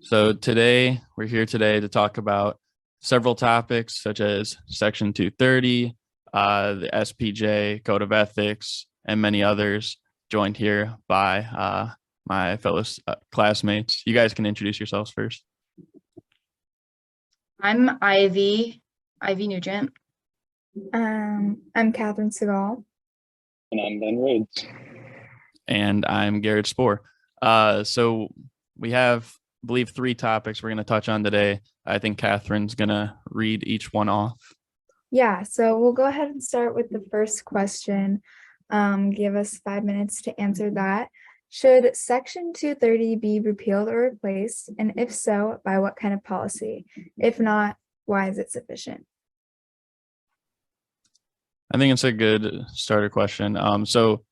So today we're here today to talk about several topics such as Section 230, the SPJ, Code of Ethics, and many others. Joined here by my fellow classmates. You guys can introduce yourselves first. I'm Ivy Nugent. I'm Catherine Segal. And I'm Ben Rhodes. And I'm Garrett Spoor. So we have, I believe, three topics we're going to touch on today. I think Catherine's going to read each one off. Yeah, so we'll go ahead and start with the first question. Give us 5 minutes to answer that. Should Section 230 be repealed or replaced? And if so, by what kind of policy? If not, why is it sufficient? I think it's a good starter question. So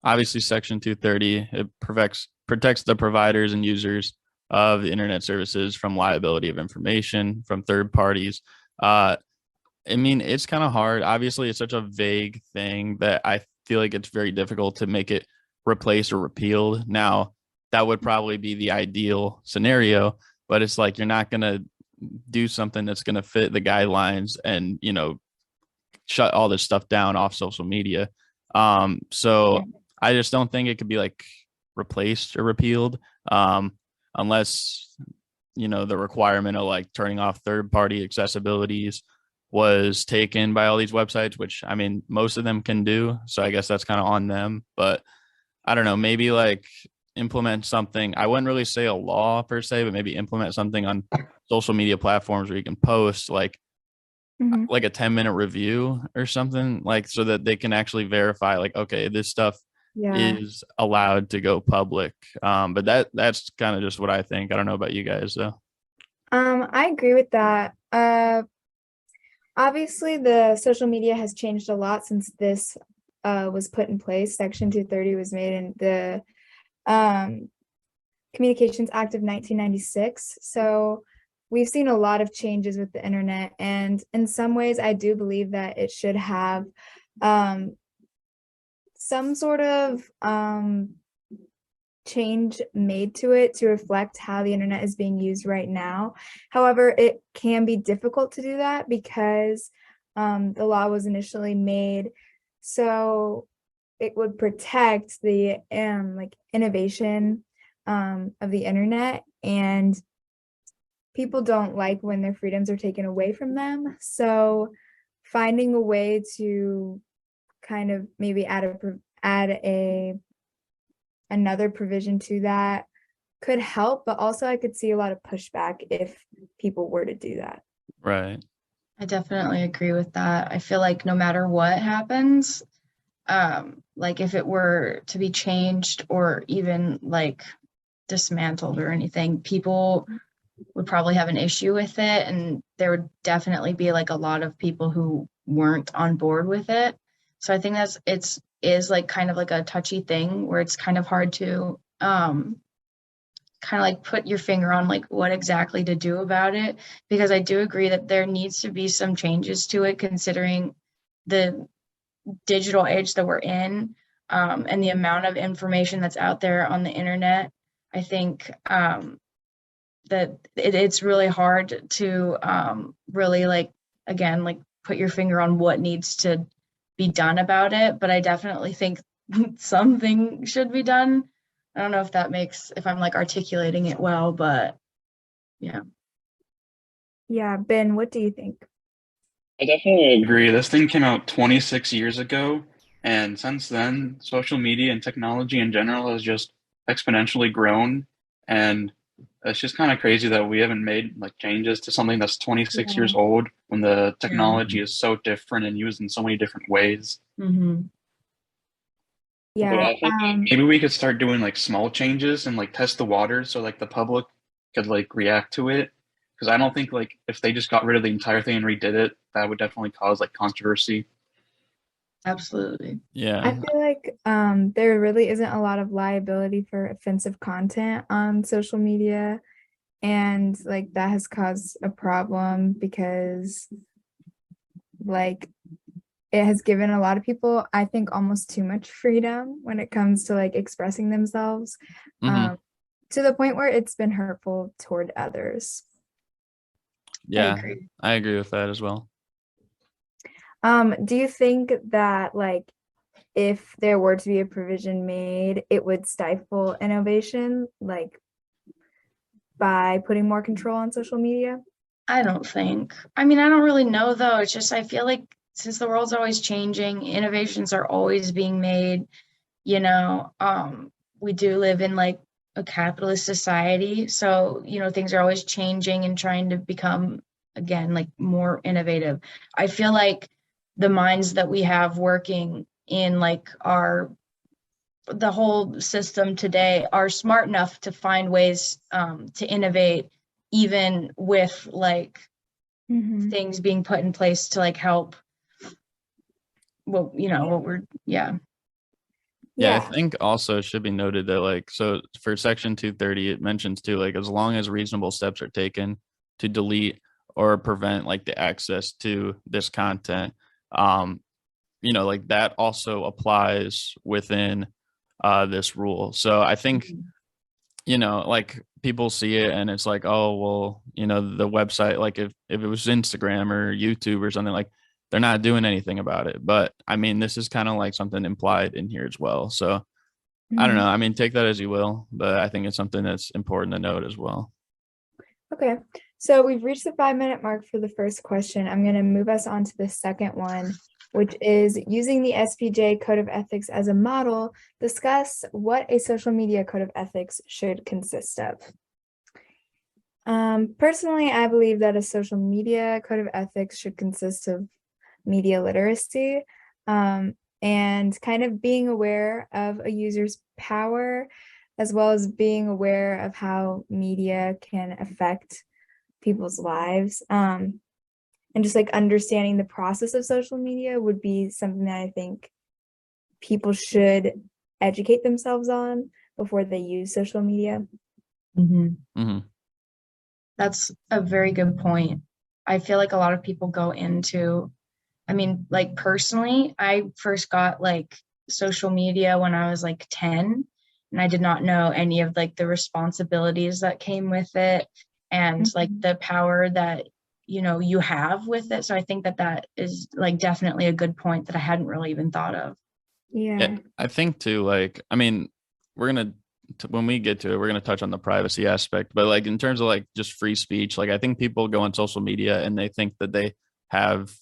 obviously Section 230, it protects the providers and users of the internet services from liability of information from third parties. I mean, it's kind of hard. Obviously, it's such a vague thing that I feel like it's very difficult to make it replaced or repealed. Now, that would probably be the ideal scenario, but it's like you're not going to do something that's going to fit the guidelines and, shut all this stuff down off social media. So I just don't think it could be like replaced or repealed unless, the requirement of like turning off third party accessibilities was taken by all these websites, which I mean, most of them can do. So I guess that's kind of on them. But I don't know, maybe like implement something. I wouldn't really say a law per se, but maybe implement something on social media platforms where you can post like a 10-minute review or something, like so that they can actually verify like, okay, this stuff is allowed to go public. But that's kind of just what I think. I don't know about you guys though. I agree with that. Obviously, the social media has changed a lot since this was put in place. Section 230 was made in the Communications Act of 1996. So we've seen a lot of changes with the internet. And in some ways, I do believe that it should have some sort of change made to it to reflect how the internet is being used right now. However, it can be difficult to do that because the law was initially made so it would protect the innovation of the internet, and people don't like when their freedoms are taken away from them. So finding a way to kind of maybe add another provision to that could help, but also I could see a lot of pushback if people were to do that. Right. I definitely agree with that. I feel like no matter what happens, like if it were to be changed or even like dismantled or anything, people would probably have an issue with it, and there would definitely be like a lot of people who weren't on board with it. So I think is like kind of like a touchy thing where it's kind of hard to kind of like put your finger on like what exactly to do about it, because I do agree that there needs to be some changes to it considering the digital age that we're in, and the amount of information that's out there on the internet. I think that it's really hard to really like, again, like put your finger on what needs to be done about it, but I definitely think something should be done. I don't know if I'm like articulating it well, but yeah. Yeah, Ben, what do you think? I definitely agree. This thing came out 26 years ago, and since then, social media and technology in general has just exponentially grown. And it's just kind of crazy that we haven't made like changes to something that's 26 years old when the technology is so different and used in so many different ways. Mm-hmm. But Yeah. I think maybe we could start doing like small changes and like test the water so like the public could like react to it. Because I don't think like if they just got rid of the entire thing and redid it, that would definitely cause like controversy. Absolutely. Yeah. I feel like there really isn't a lot of liability for offensive content on social media, and like that has caused a problem because like it has given a lot of people, I think, almost too much freedom when it comes to like expressing themselves. Mm-hmm. to the point where it's been hurtful toward others. Yeah, agree. I agree with that as well. Do you think that like if there were to be a provision made, it would stifle innovation, like by putting more control on social media? I don't think. I mean, I don't really know though. It's just I feel like since the world's always changing, innovations are always being made, you know, we do live in like a capitalist society. So, things are always changing and trying to become again like more innovative. I feel like the minds that we have working in like the whole system today are smart enough to find ways to innovate even with like things being put in place to like help what we're Yeah, I think also it should be noted that like, so for section 230, it mentions too, like as long as reasonable steps are taken to delete or prevent like the access to this content, like that also applies within this rule. So I think, like people see it and it's like, oh, well, the website, like if it was Instagram or YouTube or something, like they're not doing anything about it. But I mean, this is kind of like something implied in here as well. So I don't know. I mean, take that as you will, but I think it's something that's important to note as well. Okay, so we've reached the 5-minute mark for the first question. I'm going to move us on to the second one, which is using the SPJ Code of Ethics as a model, discuss what a social media code of ethics should consist of. Personally, I believe that a social media code of ethics should consist of media literacy, and kind of being aware of a user's power, as well as being aware of how media can affect people's lives. And just like understanding the process of social media would be something that I think people should educate themselves on before they use social media. That's a very good point. I feel like a lot of people go into, I mean, like personally, I first got like social media when I was like 10, and I did not know any of like the responsibilities that came with it and like the power that you have with it. So I think that is like definitely a good point that I hadn't really even thought of. Yeah. I think too, like, I mean, when we get to it, we're gonna touch on the privacy aspect, but like in terms of like just free speech, like I think people go on social media and they think that they have,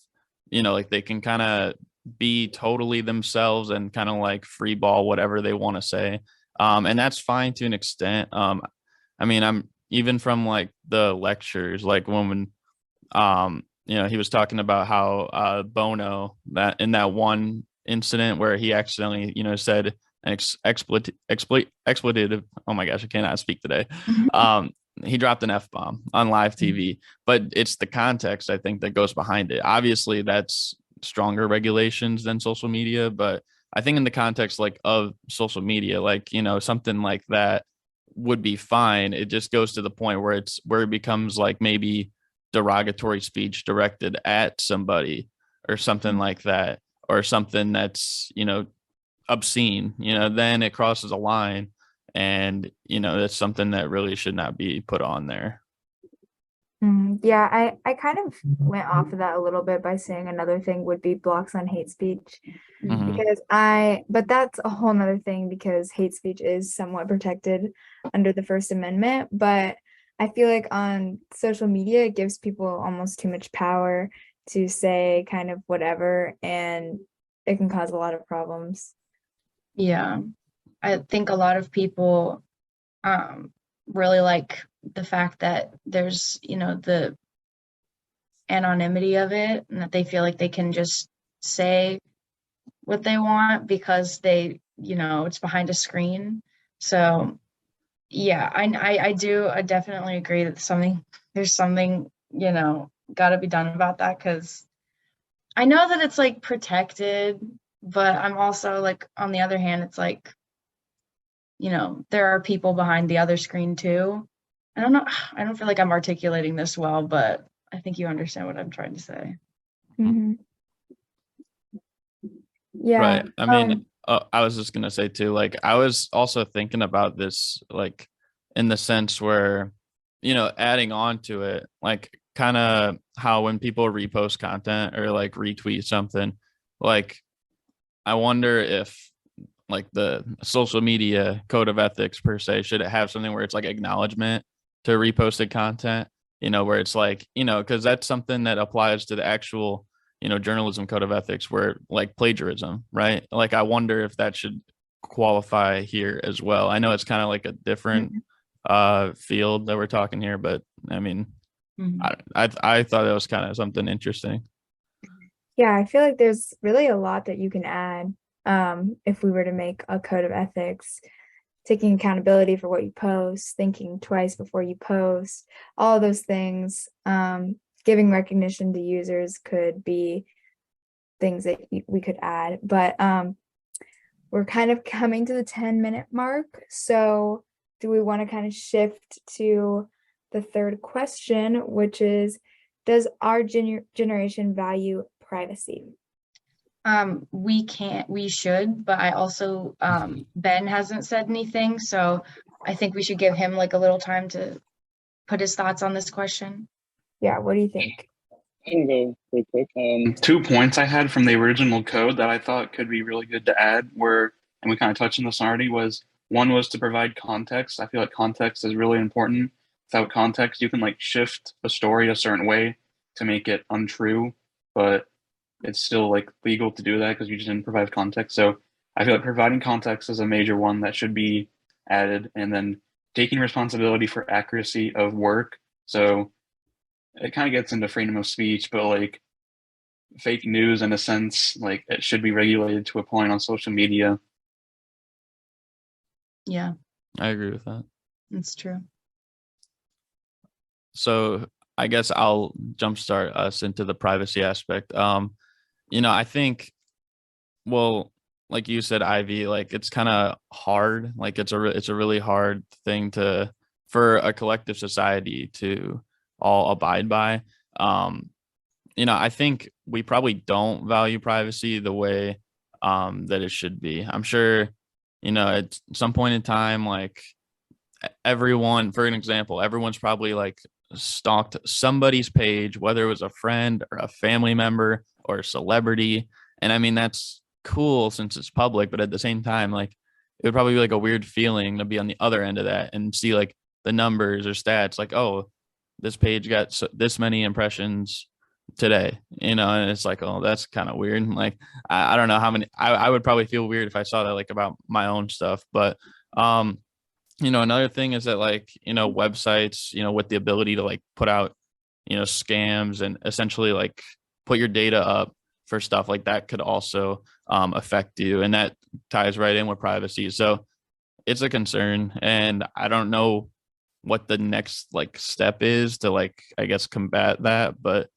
like they can kind of be totally themselves and kind of like free ball whatever they want to say. And that's fine to an extent. I mean, I'm even from like the lectures, like when he was talking about how Bono, that in that one incident where he accidentally, said an expletive. Oh my gosh, I cannot speak today. He dropped an F-bomb on live TV, but it's the context I think that goes behind it. Obviously, that's stronger regulations than social media, but I think in the context like of social media, like something like that would be fine. It just goes to the point where it becomes like maybe derogatory speech directed at somebody or something like that, or something that's obscene, then it crosses a line, and that's something that really should not be put on there. Yeah, I kind of went off of that a little bit by saying another thing would be blocks on hate speech, because but that's a whole nother thing, because hate speech is somewhat protected under the First Amendment, but I feel like on social media, it gives people almost too much power to say kind of whatever, and it can cause a lot of problems. Yeah, I think a lot of people really like the fact that there's, the anonymity of it, and that they feel like they can just say what they want because they, it's behind a screen. So yeah, I definitely agree that there's something, got to be done about that, because I know that it's like protected, but I'm also like, on the other hand, it's like, there are people behind the other screen too. I don't know. I don't feel like I'm articulating this well, but I think you understand what I'm trying to say. Yeah. Right. I mean, I was just gonna say too, like I was also thinking about this, like in the sense where, adding on to it, like kind of how when people repost content or like retweet something, like I wonder if like the social media code of ethics per se should it have something where it's like acknowledgement to reposted content, where it's like, because that's something that applies to the actual, journalism code of ethics where like plagiarism, right? Like I wonder if that should qualify here as well. I know it's kind of like a different Mhm. field that we're talking here, but I mean, Mhm. I thought that was kind of something interesting. Yeah, I feel like there's really a lot that you can add if we were to make a code of ethics, taking accountability for what you post, thinking twice before you post, all of those things. Giving recognition to users could be things that we could add, but we're kind of coming to the 10-minute mark. So do we want to kind of shift to the third question, which is, does our generation value privacy? We should, but I also, Ben hasn't said anything, so I think we should give him like a little time to put his thoughts on this question. Yeah, what do you think? I can go real quick. 2 points I had from the original code that I thought could be really good to add were, and we kind of touched on this already, was one was to provide context. I feel like context is really important. Without context, you can like shift a story a certain way to make it untrue, but it's still like legal to do that because you just didn't provide context. So I feel like providing context is a major one that should be added, and then taking responsibility for accuracy of work. So it kind of gets into freedom of speech, but like fake news in a sense, like it should be regulated to a point on social media. Yeah, I agree with that. that's true. So I guess I'll jumpstart us into the privacy aspect. I think, well, like you said, Ivy, like it's kind of hard. Like it's a really hard thing for a collective society to all abide by. Um, I think we probably don't value privacy the way that it should be. I'm sure, at some point in time, like everyone, for an example, everyone's probably like stalked somebody's page, whether it was a friend or a family member or a celebrity. And I mean, that's cool since it's public, but at the same time, like it would probably be like a weird feeling to be on the other end of that and see like the numbers or stats like, oh, this page got this many impressions today, and it's like, oh, that's kind of weird. Like, I don't know how many, I would probably feel weird if I saw that like about my own stuff, but, um, another thing is that like, websites, with the ability to like put out, scams and essentially like put your data up for stuff like that could also affect you. And that ties right in with privacy. So it's a concern. And I don't know what the next like step is to like, I guess, combat that, but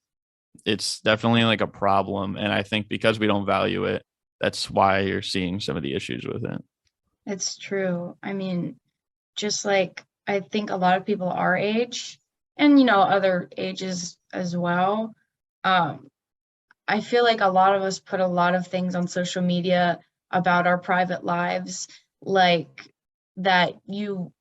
it's definitely like a problem. And I think because we don't value it, that's why you're seeing some of the issues with it. It's true. I mean, just like I think a lot of people our age and other ages as well, um, I feel like a lot of us put a lot of things on social media about our private lives, like that you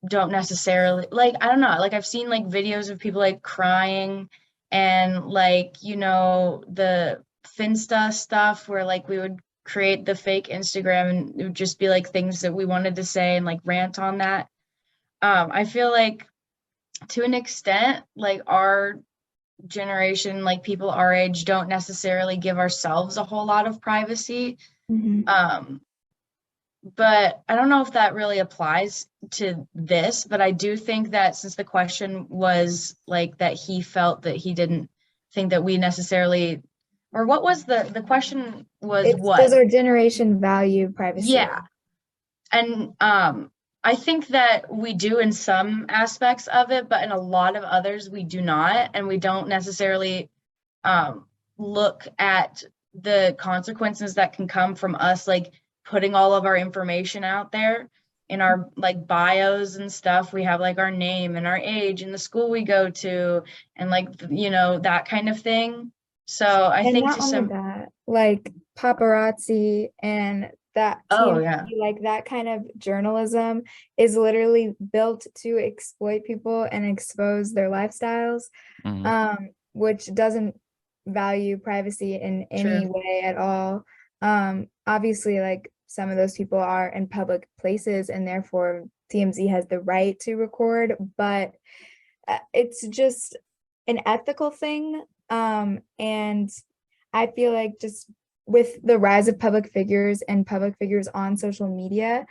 don't necessarily like. I don't know, like I've seen like videos of people like crying and like, the Finsta stuff where like we would create the fake Instagram and it would just be like things that we wanted to say and like rant on that. I feel like to an extent, like our generation, like people our age, don't necessarily give ourselves a whole lot of privacy. Mhm. But I don't know if that really applies to this, but I do think that since the question was like that he felt that he didn't think that we necessarily, or what was the question was It's, what? does our generation value privacy? Yeah. And I think that we do in some aspects of it, but in a lot of others we do not, and we don't necessarily look at the consequences that can come from us like putting all of our information out there in our like bios and stuff. We have like our name and our age and the school we go to and like that kind of thing. So I And think not to only some that, like paparazzi and that Oh, TMZ, yeah. like that kind of journalism is literally built to exploit people and expose their lifestyles, which doesn't value privacy in any True. way at all. Obviously, like some of those people are in public places and therefore TMZ has the right to record, but it's just an ethical thing. And I feel like just with the rise of public figures and public figures on social media,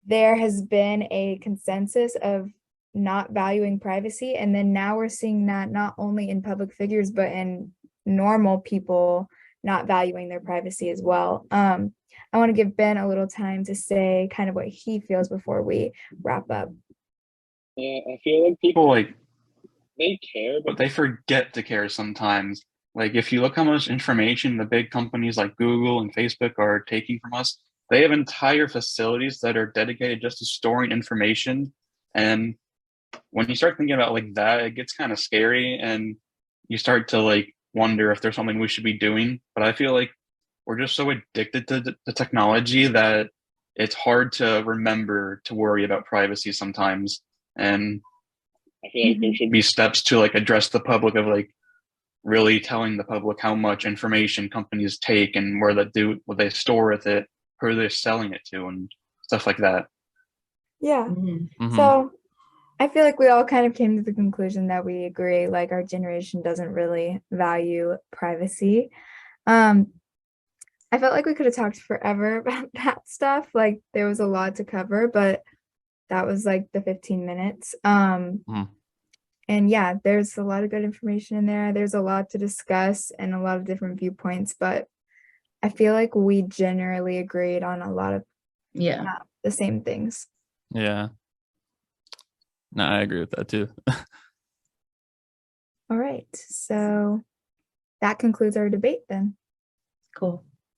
there has been a consensus of not valuing privacy. And then now we're seeing that not only in public figures, but in normal people not valuing their privacy as well. I want to give Ben a little time to say kind of what he feels before we wrap up. Yeah, I feel like people like they care, but they forget to care sometimes. Like if you look how much information the big companies like Google and Facebook are taking from us, they have entire facilities that are dedicated just to storing information. And when you start thinking about like that, it gets kind of scary and you start to like wonder if there's something we should be doing. But I feel like we're just so addicted to the technology that it's hard to remember to worry about privacy sometimes. And I feel like there should be steps to like address the public of like really telling the public how much information companies take and where they do what they store with it, who they're selling it to, and stuff like that. Yeah. Mhm. So I feel like we all kind of came to the conclusion that we agree, like our generation doesn't really value privacy. I felt like we could have talked forever about that stuff. Like there was a lot to cover, but that was like the 15 minutes. And yeah, there's a lot of good information in there. There's a lot to discuss and a lot of different viewpoints, but I feel like we generally agreed on a lot of Yeah. the same things. Yeah. No, I agree with that too. All right. So that concludes our debate then. Cool.